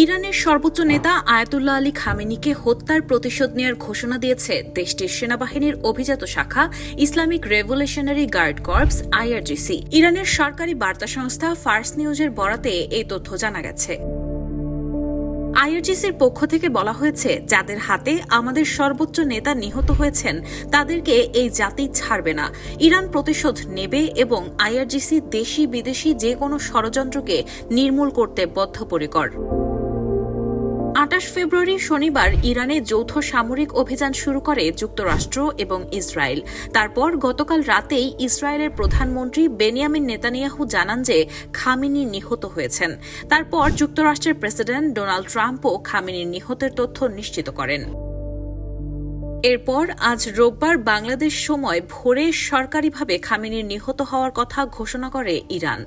ইরানের সর্বোচ্চ নেতা আয়াতুল্লাহ আলী খামেনিকে হত্যার প্রতিশোধ নেওয়ার ঘোষণা দিয়েছে দেশটির সেনাবাহিনীর অভিজাত শাখা Islamic revolutionary guard corps IRGC. ইরানের সরকারি বার্তা সংস্থা ফার্স নিউজের বরাতে এই তথ্য জানা গেছে। আইআরজিসির পক্ষ থেকে বলা হয়েছে, যাদের হাতে আমাদের সর্বোচ্চ নেতা নিহত হয়েছেন তাদেরকে এই জাতি ছাড়বে না। ইরান প্রতিশোধ নেবে এবং আইআরজিসি দেশি বিদেশি যে কোনো ষড়যন্ত্রকে নির্মূল করতে বদ্ধপরিকর। ২৮ ফেব্রুয়ারি শনিবার ইরানে যৌথ সামরিক অভিযান শুরু করে যুক্তরাষ্ট্র এবং ইসরায়েল। তারপর গতকাল রাতেই ইসরায়েলের প্রধানমন্ত্রী বেনিয়ামিন নেতানিয়াহু জানান যে খামেনি নিহত হয়েছেন। তারপর যুক্তরাষ্ট্রের প্রেসিডেন্ট ডোনাল্ড ট্রাম্পও খামেনির নিহতের তথ্য নিশ্চিত করেন। এরপর আজ রোববার বাংলাদেশ সময় ভোরে সরকারিভাবে খামেনির নিহত হওয়ার কথা ঘোষণা করে ইরান।